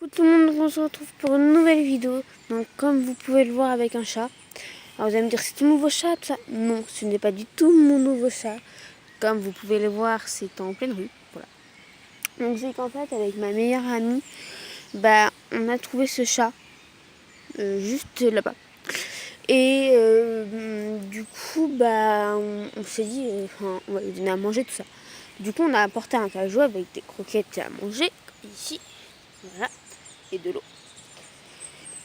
Coucou tout le monde, on se retrouve pour une nouvelle vidéo. Donc comme vous pouvez le voir avec un chat. Alors vous allez me dire c'est ton nouveau chat ça? Non, ce n'est pas du tout mon nouveau chat. Comme vous pouvez le voir, c'est en pleine rue. Voilà. Donc c'est qu'en fait avec ma meilleure amie, on a trouvé ce chat juste là-bas. Et du coup on s'est dit on va lui donner à manger tout ça. Du coup on a apporté un cajou avec des croquettes à manger ici. Voilà. Et de l'eau.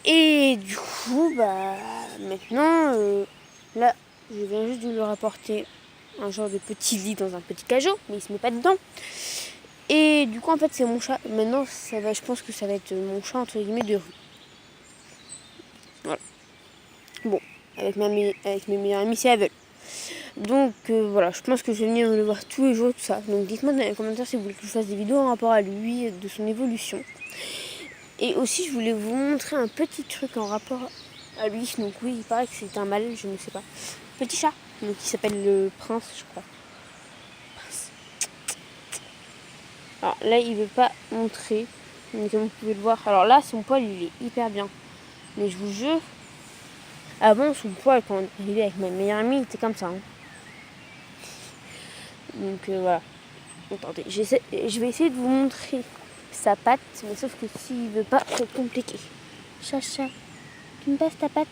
Et du coup, maintenant, là, je viens juste de lui rapporter un genre de petit lit dans un petit cajot, mais il se met pas dedans. Et du coup, en fait, c'est mon chat. Maintenant, je pense que ça va être mon chat, entre guillemets, de rue. Voilà. Bon, avec mes meilleurs amis, c'est Havel. Donc, voilà, je pense que je vais venir le voir tous les jours, tout ça. Donc, dites-moi dans les commentaires si vous voulez que je fasse des vidéos en rapport à lui, de son évolution. Et aussi, je voulais vous montrer un petit truc en rapport à lui. Donc oui, il paraît que c'est un mâle, je ne sais pas. Petit chat, donc il s'appelle le prince, je crois. Prince. Alors là, il veut pas montrer, mais comme vous pouvez le voir. Alors là, son poil, il est hyper bien. Mais je vous jure, avant, son poil, quand on arrivait avec ma meilleure amie, il était comme ça. Hein. Donc voilà. Attendez, je vais essayer de vous montrer sa patte, mais sauf que s'il veut pas, c'est compliqué. Chacha, tu me passes ta patte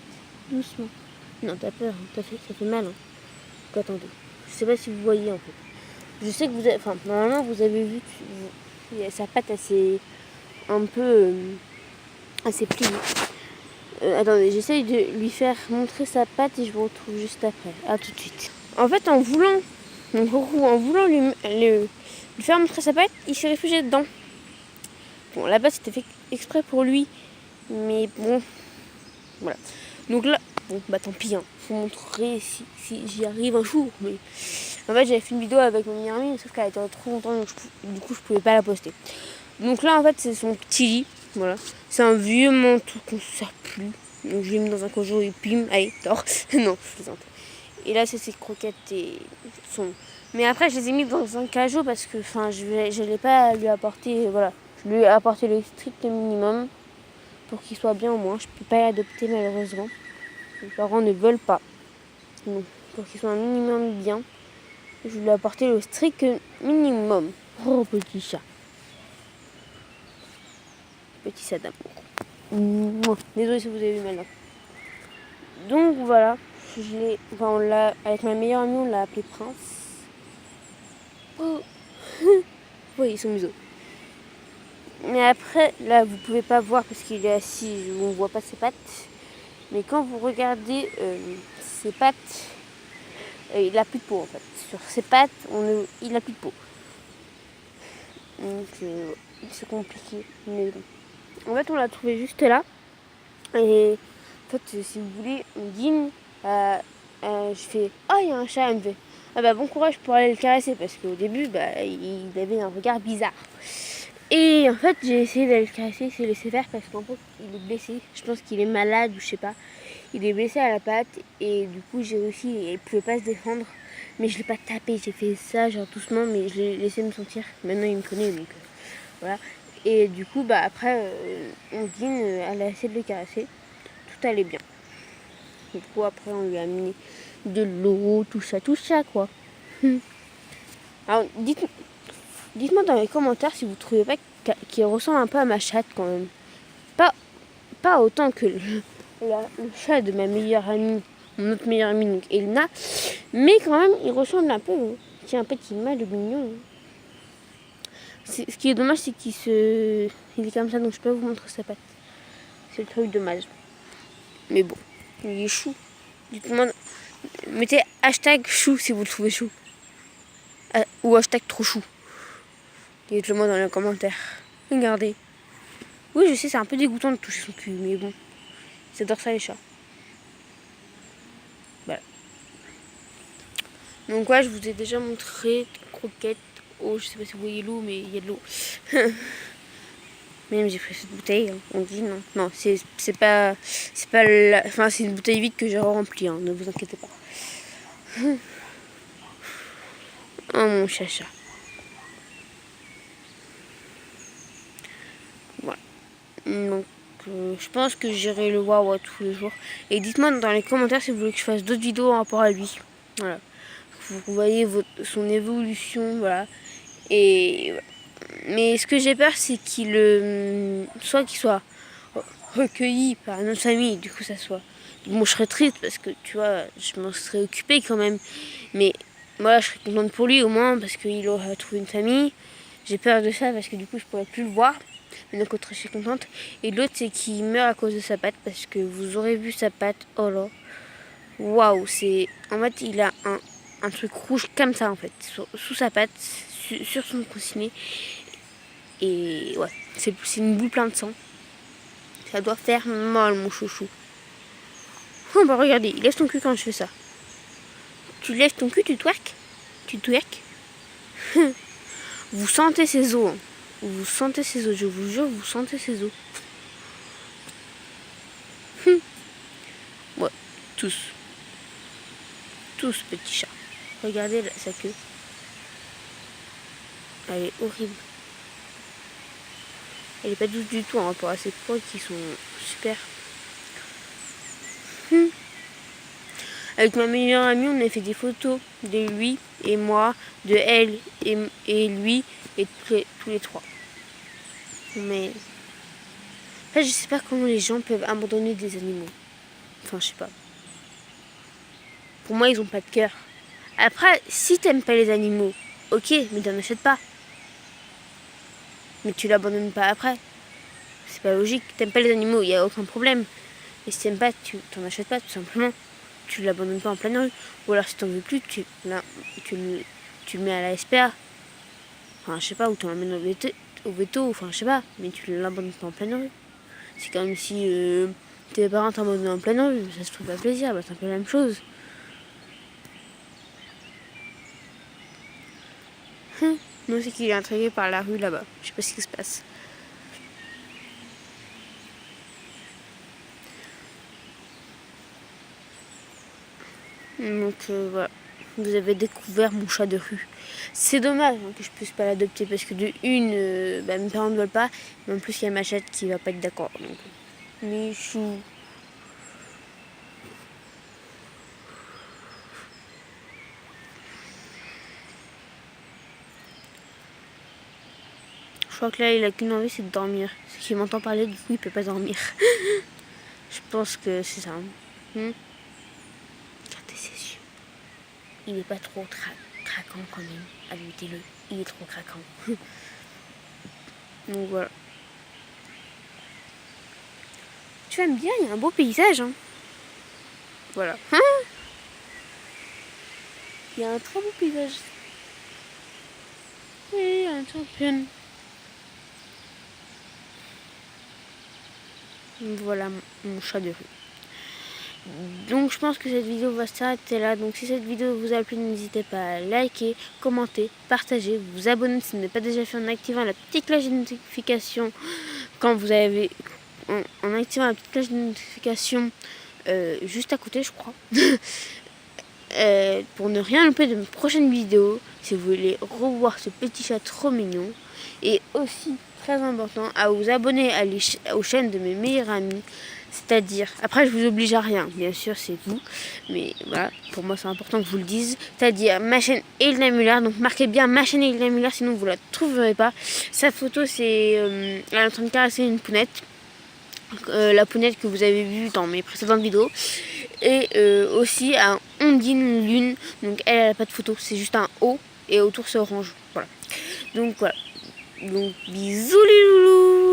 doucement. Non, t'as peur, hein. Ça fait mal. Hein. Donc, attendez, je sais pas si vous voyez en fait. Je sais que vous avez, enfin, normalement vous avez vu sa patte assez, un peu, assez pliée. Attendez, j'essaye de lui faire montrer sa patte et je vous retrouve juste après. À tout de suite. En fait, en voulant lui faire montrer sa patte, il s'est réfugié dedans. Bon, là-bas c'était fait exprès pour lui, mais bon, voilà. Donc là, bon, tant pis, hein. Je vous montrerai si j'y arrive un jour. Mais en fait, j'avais fait une vidéo avec ma meilleure amie, sauf qu'elle était trop longtemps, donc du coup, je pouvais pas la poster. Donc là, en fait, c'est son petit lit. Voilà. C'est un vieux manteau qu'on ne sert plus. Donc je l'ai mis dans un cajot et pim, allez, dors. Non, je plaisante. Et là, c'est ses croquettes et son. Mais après, je les ai mis dans un cajot parce que, je n'allais pas lui apporter, voilà. Je lui ai apporté le strict minimum pour qu'il soit bien au moins. Je peux pas l'adopter malheureusement. Les parents ne veulent pas. Donc, pour qu'il soit un minimum bien, je lui ai apporté le strict minimum. Oh, petit chat. Petit chat d'amour. Désolée si vous avez vu maintenant. Donc voilà, avec ma meilleure amie, on l'a appelé Prince. Oh. Oui, ils sont museaux. Mais après, là, vous pouvez pas voir parce qu'il est assis, on voit pas ses pattes. Mais quand vous regardez ses pattes, il a plus de peau en fait. Sur ses pattes, il a plus de peau. Donc c'est compliqué. Mais bon. En fait, on l'a trouvé juste là. Et en fait, si vous voulez, on dîne. Je fais oh, il y a un chat. Elle me fait ah bon courage pour aller le caresser parce qu'au début, il avait un regard bizarre. Et en fait, j'ai essayé d'aller le caresser, c'est laissé faire parce qu'en fait, il est blessé. Je pense qu'il est malade ou je sais pas. Il est blessé à la patte et du coup, j'ai réussi. Il pouvait pas se défendre, mais je l'ai pas tapé. J'ai fait ça genre doucement, mais je l'ai laissé me sentir. Maintenant, il me connaît donc voilà. Et du coup, après, Ondine, elle a essayé de le caresser. Tout allait bien. Du coup, après, on lui a mis de l'eau, tout ça, quoi. Alors, dites-moi dans les commentaires si vous trouvez pas qu'il ressemble un peu à ma chatte quand même. Pas autant que le chat de ma meilleure amie, mon autre meilleure amie, donc Elna, mais quand même, il ressemble un peu. C'est un petit mâle mignon. Ce qui est dommage, c'est il est comme ça, donc je peux pas vous montrer sa patte. C'est le truc dommage. Mais bon, il est chou. Dites-moi, mettez hashtag chou si vous le trouvez chou. Ou hashtag trop chou. Dites-le moi dans les commentaires. Regardez. Oui, je sais, c'est un peu dégoûtant de toucher son cul, mais bon. J'adore ça les chats. Voilà. Donc ouais, je vous ai déjà montré croquettes. Oh, je sais pas si vous voyez l'eau, mais il y a de l'eau. Même j'ai pris cette bouteille, hein. On dit non. Non, c'est pas enfin c'est une bouteille vide que j'ai remplie, hein. Ne vous inquiétez pas. Oh mon chacha. Voilà. Donc je pense que j'irai le voir tous les jours. Et dites-moi dans les commentaires si vous voulez que je fasse d'autres vidéos en rapport à lui. Voilà. Vous voyez son évolution, voilà. Et mais ce que j'ai peur, c'est qu'il soit recueilli par notre famille. Du coup, ça soit. Bon, je serais triste parce que tu vois, je m'en serais occupée quand même. Mais moi, je serais contente pour lui au moins parce qu'il aura trouvé une famille. J'ai peur de ça parce que du coup, je pourrais plus le voir. Mais d'un côté, je suis contente. Et l'autre, c'est qu'il meurt à cause de sa patte parce que vous aurez vu sa patte. Oh là. Waouh, c'est. En fait, il a un truc rouge comme ça en fait, sous sa patte, sur son coussinet. Et ouais, c'est une boule pleine de sang. Ça doit faire mal, mon chouchou. Oh bah regardez, il lève ton cul quand je fais ça. Tu lèves ton cul, tu twerk. Tu twerk. Vous sentez ses os. Hein. Vous sentez ses os, je vous jure, vous sentez ses os. Ouais, tous. Tous, petits chats. Regardez sa queue. Elle est horrible. Elle est pas douce du tout en rapport à ses poils qui sont super. Avec ma meilleure amie, on a fait des photos de lui et moi, de elle et lui, et tous les trois. Mais en fait, je sais pas comment les gens peuvent abandonner des animaux. Enfin, je sais pas. Pour moi, ils ont pas de cœur. Après, si t'aimes pas les animaux, ok, mais t'en achètes pas. Mais tu l'abandonnes pas après. C'est pas logique. T'aimes pas les animaux, il y a aucun problème. Et si t'aimes pas, tu t'en achètes pas, tout simplement. Tu l'abandonnes pas en pleine rue. Ou alors si t'en veux plus, tu le mets à la SPA. Enfin, je sais pas, ou tu l'emmènes au veto, enfin, je sais pas. Mais tu l'abandonnes pas en pleine rue. C'est comme si tes parents t'abandonnaient en pleine rue. Ça se ferait pas plaisir, bah, c'est un peu la même chose. Moi, c'est qu'il est intrigué par la rue là-bas. Je sais pas ce qui se passe. Donc voilà, vous avez découvert mon chat de rue. C'est dommage que je puisse pas l'adopter parce que de une, mes parents ne veulent pas, mais en plus il y a ma chatte qui va pas être d'accord. Donc, Michou. Je crois que là il a qu'une envie, c'est de dormir. C'est qu'il m'entend parler, du coup il peut pas dormir. Je pense que c'est ça. Regardez ses yeux. Il est pas trop craquant quand même. Admettez-le, il est trop craquant. Donc voilà. Tu aimes bien, il y a un beau paysage. Hein. Voilà. Il y a un très beau paysage. Oui, un champion. Voilà mon chat de rue. Donc je pense que cette vidéo va s'arrêter là. Donc si cette vidéo vous a plu, n'hésitez pas à liker, commenter, partager, vous abonner si ce n'est pas déjà fait en activant la petite cloche de notification quand vous avez en activant la petite cloche de notification juste à côté, je crois. Pour ne rien louper de mes prochaines vidéos, si vous voulez revoir ce petit chat trop mignon. Et aussi, très important, à vous abonner aux chaînes de mes meilleurs amis. C'est-à-dire, après je vous oblige à rien, bien sûr c'est vous, mais voilà, pour moi c'est important que je vous le dise. C'est-à-dire ma chaîne Elena Muller, donc marquez bien ma chaîne Elena Muller, sinon vous la trouverez pas. Sa photo c'est, elle est en train de caresser une pounette. La pounette que vous avez vue dans mes précédentes vidéos. Et aussi un Ondine Lune. Donc elle n'a pas de photo, c'est juste un O. Et autour c'est orange. Voilà. Donc voilà. Donc bisous les loulous.